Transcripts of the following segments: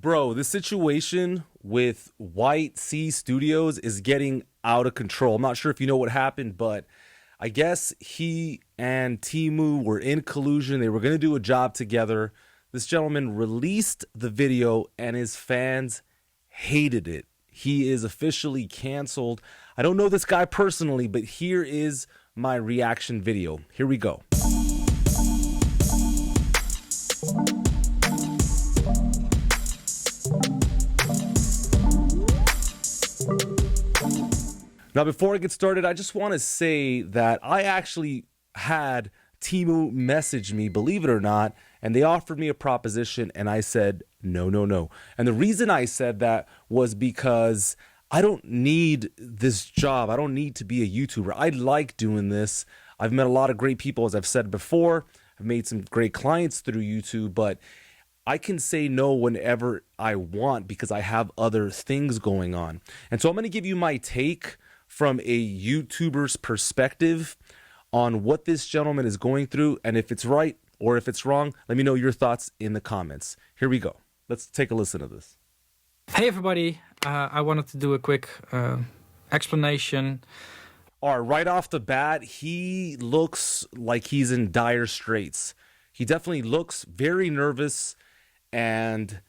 Bro, the situation with Wytse Studios is getting out of control. I'm not sure if you know what happened, but I guess he and Temu were in collusion. They were going to do a job together. This gentleman released the video and his fans hated it. He is officially canceled. I don't know this guy personally, but here is my reaction video. Here we go. Now, before I get started, I just want to say that I actually had Temu message me, believe it or not, and they offered me a proposition, and I said, no, no, no. And the reason I said that was because I don't need this job. I don't need to be a YouTuber. I like doing this. I've met a lot of great people, as I've said before. I've made some great clients through YouTube, but I can say no whenever I want because I have other things going on. And so I'm going to give you my take from a YouTuber's perspective on what this gentleman is going through, and if it's right or if it's wrong, let me know your thoughts in the comments. Here we go. Let's take a listen to this. Hey everybody, I wanted to do a quick explanation. All right, right off the bat, he looks like he's in dire straits. He definitely looks very nervous, and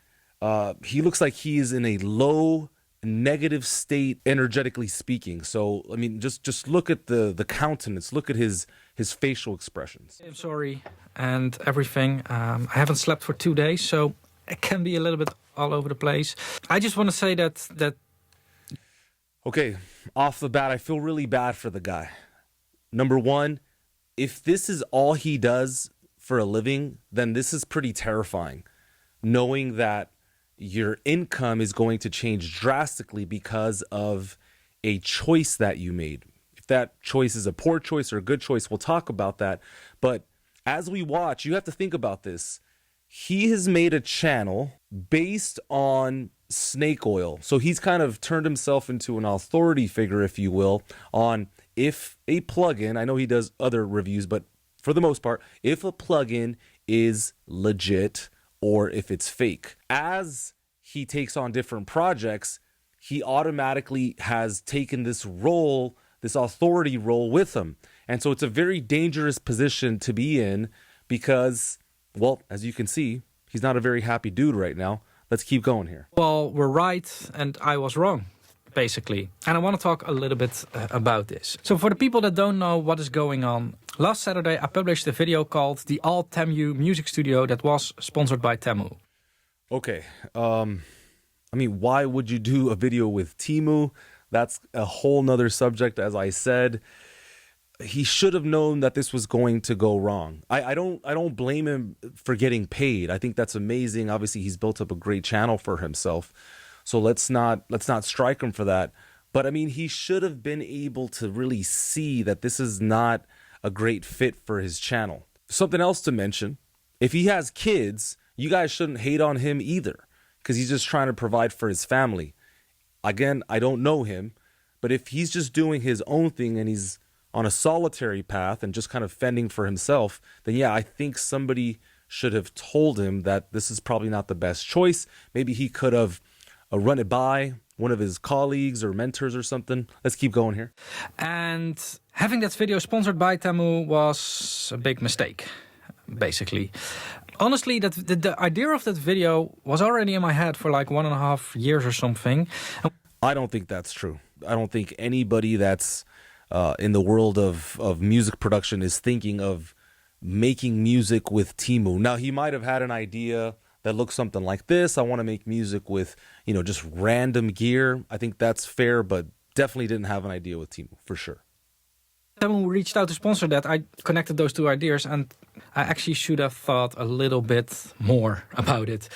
he looks like he is in a low negative state, energetically speaking. So I mean, just look at the countenance, look at his facial expressions. I'm sorry and everything. I haven't slept for 2 days, so it can be a little bit all over the place. I just want to say that okay, off the bat, I feel really bad for the guy. Number one, if this is all he does for a living, then this is pretty terrifying, knowing that your income is going to change drastically because of a choice that you made. If that choice is a poor choice or a good choice, we'll talk about that. But as we watch, you have to think about this. He has made a channel based on snake oil. So he's kind of turned himself into an authority figure, if you will, on if a plugin, I know he does other reviews, but for the most part, if a plugin is legit or if it's fake. As he takes on different projects, he automatically has taken this role, this authority role with him. And so it's a very dangerous position to be in because, well, as you can see, he's not a very happy dude right now. Let's keep going here. well, we're right and I was wrong, basically. And I want to talk a little bit about this. So for the people that don't know what is going on, last Saturday I published a video called The All Temu Music Studio that was sponsored by Temu. Okay, I mean, why would you do a video with Temu? That's a whole nother subject, as I said. He should have known that this was going to go wrong. I don't blame him for getting paid. I think that's amazing. Obviously, he's built up a great channel for himself. So let's not strike him for that. But I mean, he should have been able to really see that this is not a great fit for his channel. Something else to mention, if he has kids, you guys shouldn't hate on him either, because he's just trying to provide for his family. Again, I don't know him, but if he's just doing his own thing and he's on a solitary path and just kind of fending for himself, then yeah, I think somebody should have told him that this is probably not the best choice. Maybe he could have run it by one of his colleagues or mentors or something. Let's keep going here. And having that video sponsored by Temu was a big mistake, basically. Honestly, the idea of that video was already in my head for like 1.5 years or something. I don't think that's true. I don't think anybody that's in the world of music production is thinking of making music with Temu. Now, he might have had an idea that looks something like this. I want to make music with, you know, just random gear. I think that's fair, but definitely didn't have an idea with Temu, for sure. Temu reached out to sponsor that. I connected those two ideas, and I actually should have thought a little bit more about it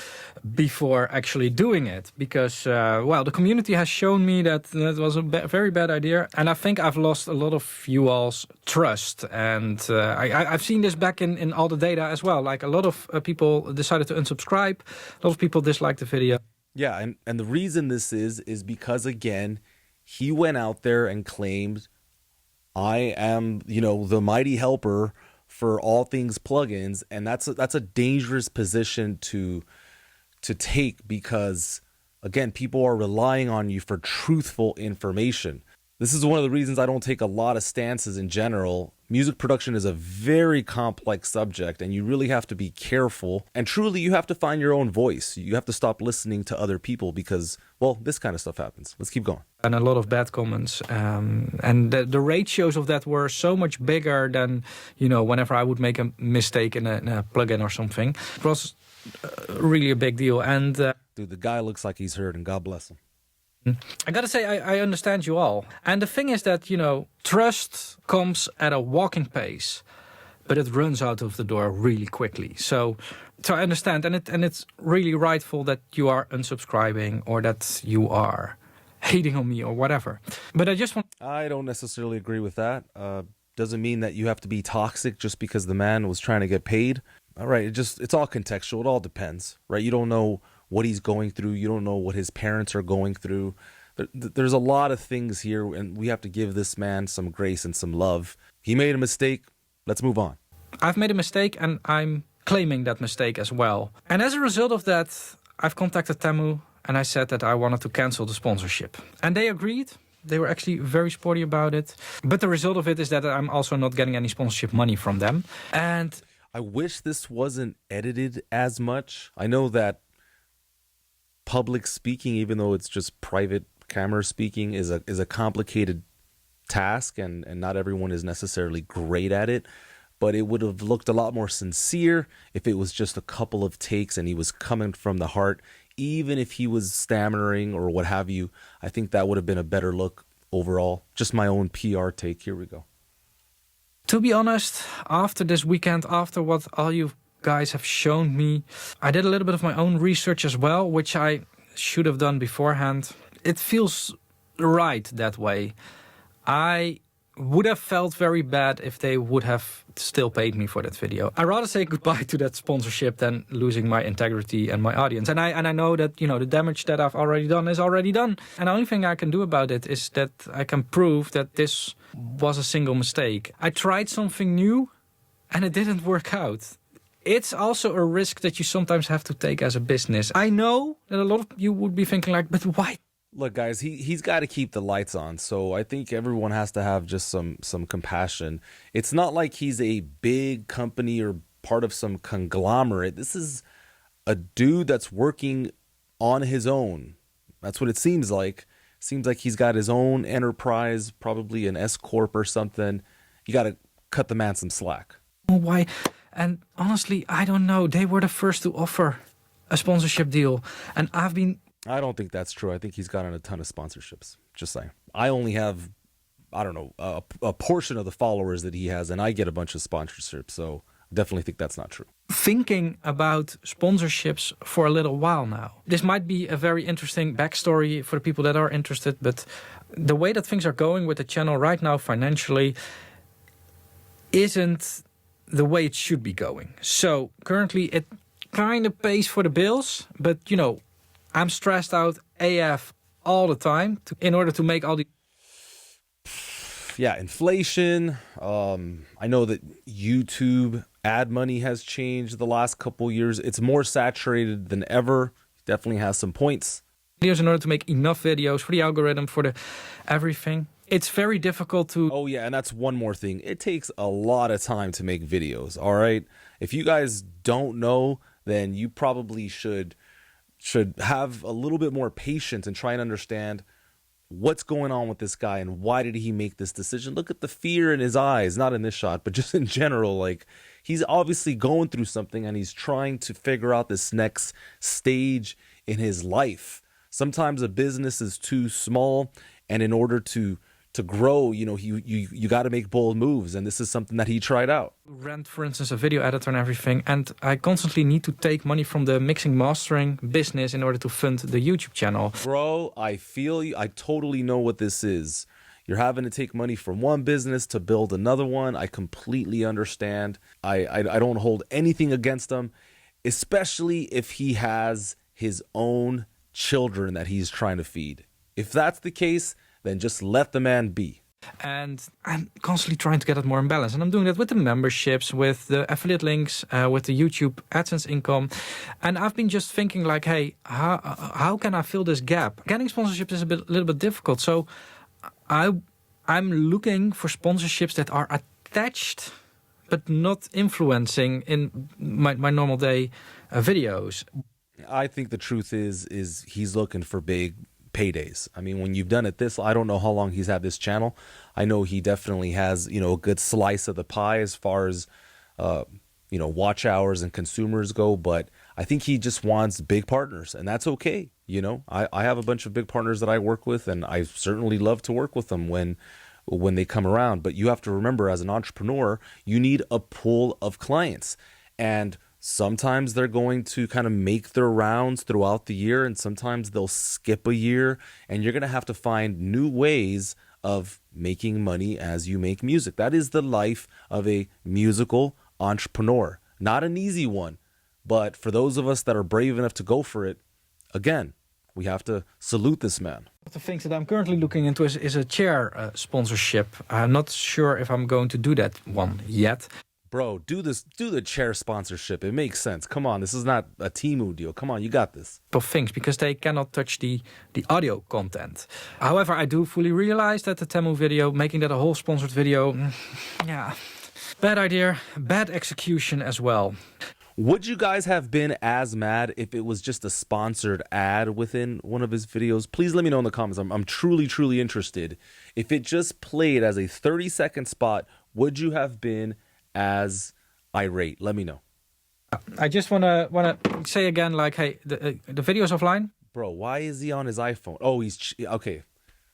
before actually doing it, because well, the community has shown me that that was a very bad idea, and I think I've lost a lot of you all's trust. And I've seen this back in all the data as well. Like a lot of people decided to unsubscribe. A lot of people disliked the video. Yeah, and the reason this is because, again, he went out there and claimed, I am, you know, the mighty helper for all things plugins, and that's a dangerous position to to take because, again, people are relying on you for truthful information. This is one of the reasons I don't take a lot of stances in general. Music production is a very complex subject, and you really have to be careful. And truly, you have to find your own voice. You have to stop listening to other people because, well, this kind of stuff happens. Let's keep going. And a lot of bad comments. And the ratios of that were so much bigger than, whenever I would make a mistake in a plugin or something. It was really a big deal. And dude, the guy looks like he's hurt, and God bless him. I gotta say, I understand you all. And the thing is that, trust comes at a walking pace, but it runs out of the door really quickly. So I understand, and it's really rightful that you are unsubscribing or that you are hating on me or whatever. But I don't necessarily agree with that. Doesn't mean that you have to be toxic just because the man was trying to get paid. All right, it's all contextual. It all depends, right? You don't know what he's going through. You don't know what his parents are going through. There's a lot of things here, and we have to give this man some grace and some love. He made a mistake. Let's move on. I've made a mistake, and I'm claiming that mistake as well. And as a result of that, I've contacted Temu, and I said that I wanted to cancel the sponsorship. And they agreed. They were actually very sporty about it. But the result of it is that I'm also not getting any sponsorship money from them. And I wish this wasn't edited as much. I know that public speaking, even though it's just private camera speaking, is a complicated task, and not everyone is necessarily great at it. But it would have looked a lot more sincere if it was just a couple of takes and he was coming from the heart. Even if he was stammering or what have you, I think that would have been a better look overall. Just my own PR take. Here we go. To be honest, after this weekend, after what all you guys have shown me, I did a little bit of my own research as well, which I should have done beforehand. It feels right that way. I would have felt very bad if they would have still paid me for that video. I'd rather say goodbye to that sponsorship than losing my integrity and my audience. And I know that, the damage that I've already done is already done. And the only thing I can do about it is that I can prove that this was a single mistake. I tried something new and it didn't work out. It's also a risk that you sometimes have to take as a business. I know that a lot of you would be thinking like, but why? Look, guys, he's got to keep the lights on. So I think everyone has to have just some compassion. It's not like he's a big company or part of some conglomerate. This is a dude that's working on his own. That's what it seems like. Seems like he's got his own enterprise, probably an S Corp or something. You got to cut the man some slack. Why? And honestly, I don't know. They were the first to offer a sponsorship deal. And I don't think that's true. I think he's gotten a ton of sponsorships. Just saying. I only have, I don't know, a portion of the followers that he has, and I get a bunch of sponsorships. So I definitely think that's not true. Thinking about sponsorships for a little while now. This might be a very interesting backstory for the people that are interested, but the way that things are going with the channel right now financially isn't the way it should be going. So currently it kind of pays for the bills, but I'm stressed out AF all the time in order to make all the... Yeah, inflation. I know that YouTube ad money has changed the last couple years. It's more saturated than ever. Definitely has some points. Videos in order to make enough videos for the algorithm, for the everything. It's very difficult to... Oh, yeah, and that's one more thing. It takes a lot of time to make videos, all right? If you guys don't know, then you probably should have a little bit more patience and try and understand what's going on with this guy and why did he make this decision. Look at the fear in his eyes, not in this shot, but just in general. Like, he's obviously going through something and he's trying to figure out this next stage in his life. Sometimes a business is too small, and in order to grow, you got to make bold moves, and this is something that he tried out. Rent, for instance, a video editor and everything, and I constantly need to take money from the mixing mastering business in order to fund the YouTube channel. Bro, I feel you. I totally know what this is. You're having to take money from one business to build another one. I completely understand. I don't hold anything against him, especially if he has his own children that he's trying to feed. If that's the case, then just let the man be. And I'm constantly trying to get it more in balance. And I'm doing that with the memberships, with the affiliate links, with the YouTube AdSense income. And I've been just thinking like, hey, how can I fill this gap? Getting sponsorships is a little bit difficult. So I'm looking for sponsorships that are attached but not influencing in my normal day videos. I think the truth is he's looking for big paydays. I mean, when you've done it this, I don't know how long he's had this channel. I know he definitely has, a good slice of the pie as far as, watch hours and consumers go. But I think he just wants big partners, and that's okay. I have a bunch of big partners that I work with, and I certainly love to work with them when they come around. But you have to remember, as an entrepreneur, you need a pool of clients, and sometimes they're going to kind of make their rounds throughout the year, and sometimes they'll skip a year, and you're going to have to find new ways of making money as you make music. That is the life of a musical entrepreneur. Not an easy one, but for those of us that are brave enough to go for it, again, we have to salute this man. One of the things that I'm currently looking into is a chair sponsorship. I'm not sure if I'm going to do that one yet. Bro, do the chair sponsorship. It makes sense. Come on, this is not a Temu deal. Come on, you got this. Of things, because they cannot touch the audio content. However, I do fully realize that the Temu video, making that a whole sponsored video, bad idea, bad execution as well. Would you guys have been as mad if it was just a sponsored ad within one of his videos? Please let me know in the comments. I'm truly, truly interested. If it just played as a 30-second spot, would you have been as irate? Let me know. I just wanna say again, like, hey, the video's offline. Bro, why is he on his iPhone? Oh, okay.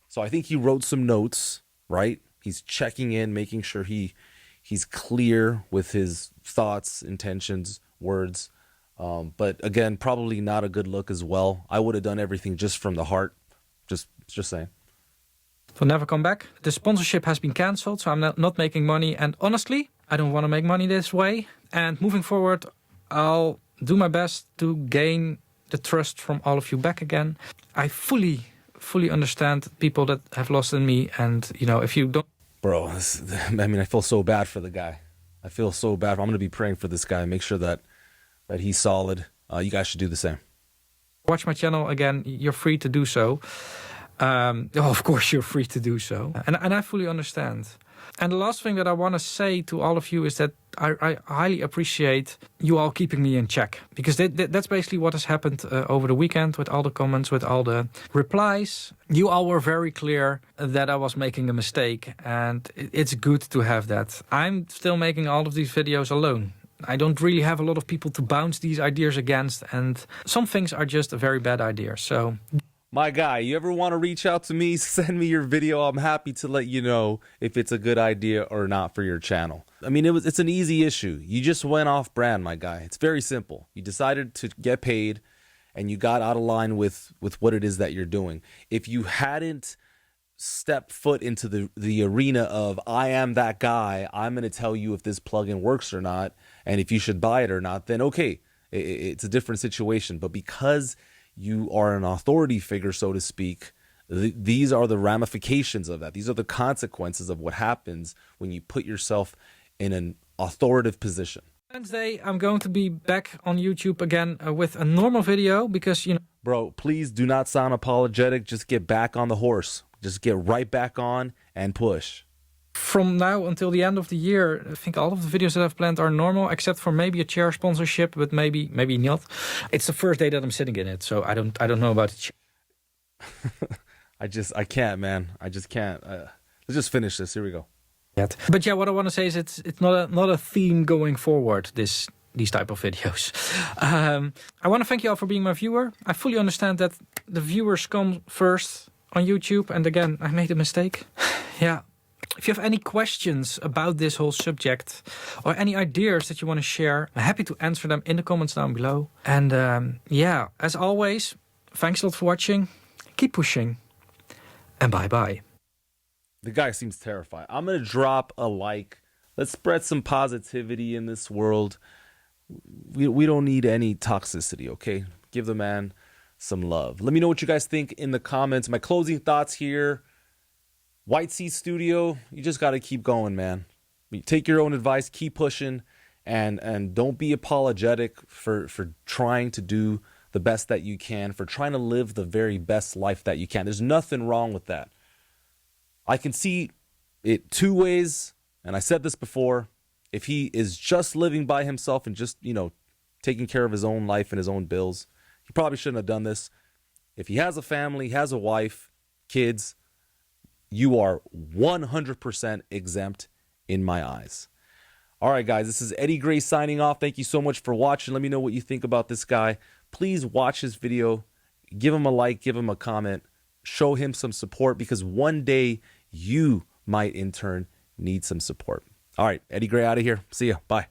So I think he wrote some notes, right? He's checking in, making sure he's clear with his thoughts, intentions, words. But again, probably not a good look as well. I would have done everything just from the heart. Just saying. Will never come back. The sponsorship has been cancelled, so I'm not making money. And honestly, I don't want to make money this way. And moving forward, I'll do my best to gain the trust from all of you back again. I fully understand people that have lost in me. And, if you don't... Bro, I feel so bad for the guy. I feel so bad. I'm going to be praying for this guy. Make sure that he's solid. You guys should do the same. Watch my channel again. You're free to do so. Of course, you're free to do so. And I fully understand. And the last thing that I want to say to all of you is that I highly appreciate you all keeping me in check. Because that's basically what has happened over the weekend with all the comments, with all the replies. You all were very clear that I was making a mistake. And it's good to have that. I'm still making all of these videos alone. I don't really have a lot of people to bounce these ideas against. And some things are just a very bad idea. So... My guy, you ever want to reach out to me, send me your video. I'm happy to let you know if it's a good idea or not for your channel. I mean, it's an easy issue. You just went off brand, my guy. It's very simple. You decided to get paid and you got out of line with what it is that you're doing. If you hadn't stepped foot into the arena of I am that guy, I'm going to tell you if this plugin works or not and if you should buy it or not, then okay, it's a different situation. But because you are an authority figure, so to speak, these are the ramifications of that. These are the consequences of what happens when you put yourself in an authoritative position. Wednesday, I'm going to be back on YouTube again with a normal video because, Bro, please do not sound apologetic. Just get back on the horse. Just get right back on and push. From now until the end of the year, I think all of the videos that I've planned are normal, except for maybe a chair sponsorship, but maybe not. It's the first day that I'm sitting in it, so I don't know about it. I can't, man. I just can't. Let's just finish this. Here we go. But yeah, what I want to say is it's not a theme going forward, these type of videos. I want to thank you all for being my viewer. I fully understand that the viewers come first on YouTube, and again, I made a mistake. Yeah. If you have any questions about this whole subject or any ideas that you want to share, I'm happy to answer them in the comments down below. And as always, thanks a lot for watching. Keep pushing. And bye-bye. The guy seems terrified. I'm going to drop a like. Let's spread some positivity in this world. We don't need any toxicity, okay? Give the man some love. Let me know what you guys think in the comments. My closing thoughts here. Wytse Studio, you just got to keep going, man. Take your own advice, keep pushing, and don't be apologetic for trying to do the best that you can, for trying to live the very best life that you can. There's nothing wrong with that. I can see it two ways, and I said this before. If he is just living by himself and just, taking care of his own life and his own bills, he probably shouldn't have done this. If he has a family, has a wife, kids, you are 100% exempt in my eyes. All right, guys, this is Eddie Gray signing off. Thank you so much for watching. Let me know what you think about this guy. Please watch his video. Give him a like, give him a comment. Show him some support, because one day you might in turn need some support. All right, Eddie Gray out of here. See ya. Bye.